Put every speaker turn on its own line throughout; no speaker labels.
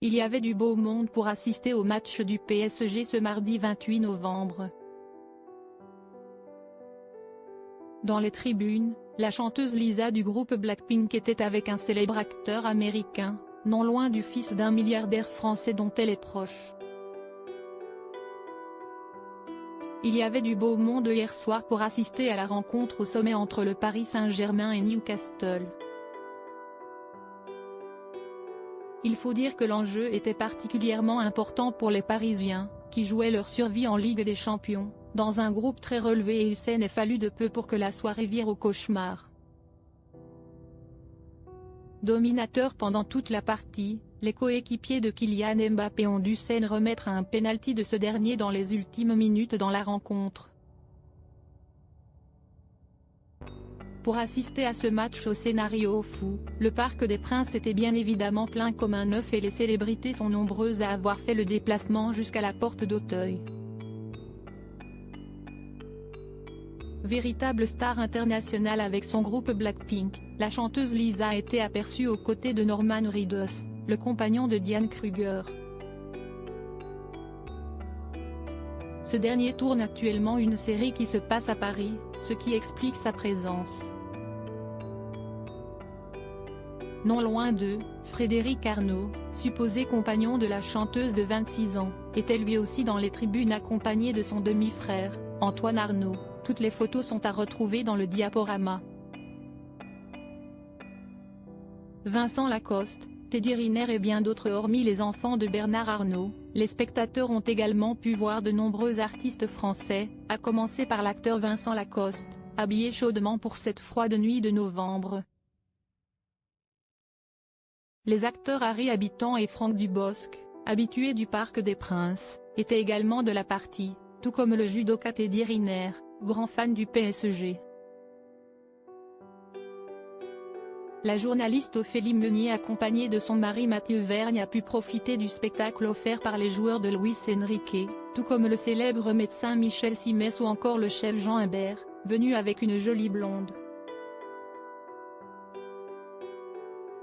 Il y avait du beau monde pour assister au match du PSG ce mardi 28 novembre. Dans les tribunes, la chanteuse Lisa du groupe Blackpink était avec un célèbre acteur américain, non loin du fils d'un milliardaire français dont elle est proche. Il y avait du beau monde hier soir pour assister à la rencontre au sommet entre le Paris Saint-Germain et Newcastle. Il faut dire que l'enjeu était particulièrement important pour les Parisiens, qui jouaient leur survie en Ligue des Champions, dans un groupe très relevé et il s'en est fallu de peu pour que la soirée vire au cauchemar. Dominateurs pendant toute la partie, les coéquipiers de Kylian Mbappé ont dû s'en remettre à un pénalty de ce dernier dans les ultimes minutes dans la rencontre. Pour assister à ce match au scénario fou, le Parc des Princes était bien évidemment plein comme un œuf et les célébrités sont nombreuses à avoir fait le déplacement jusqu'à la porte d'Auteuil. Véritable star internationale avec son groupe Blackpink, la chanteuse Lisa a été aperçue aux côtés de Norman Reedus, le compagnon de Diane Kruger. Ce dernier tourne actuellement une série qui se passe à Paris, ce qui explique sa présence. Non loin d'eux, Frédéric Arnaud, supposé compagnon de la chanteuse de 26 ans, était lui aussi dans les tribunes accompagné de son demi-frère, Antoine Arnaud. Toutes les photos sont à retrouver dans le diaporama. Vincent Lacoste, Teddy Riner et bien d'autres. Hormis les enfants de Bernard Arnault, les spectateurs ont également pu voir de nombreux artistes français, à commencer par l'acteur Vincent Lacoste, habillé chaudement pour cette froide nuit de novembre. Les acteurs Harry Habitant et Franck Dubosc, habitués du Parc des Princes, étaient également de la partie, tout comme le judoka Teddy Riner, grand fan du PSG. La journaliste Ophélie Meunier accompagnée de son mari Mathieu Vergne a pu profiter du spectacle offert par les joueurs de Luis Enrique, tout comme le célèbre médecin Michel Simès ou encore le chef Jean Imbert, venu avec une jolie blonde.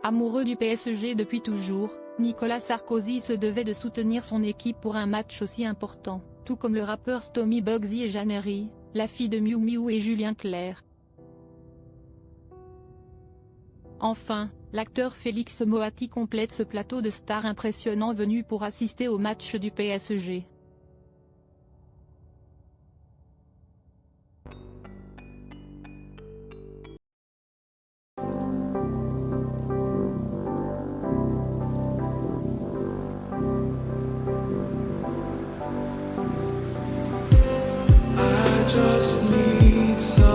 Amoureux du PSG depuis toujours, Nicolas Sarkozy se devait de soutenir son équipe pour un match aussi important, tout comme le rappeur Stomy Bugsy et Jeannery, la fille de Miu Miu et Julien Clerc. Enfin, l'acteur Félix Moati complète ce plateau de stars impressionnants venus pour assister au match du PSG.
I just need some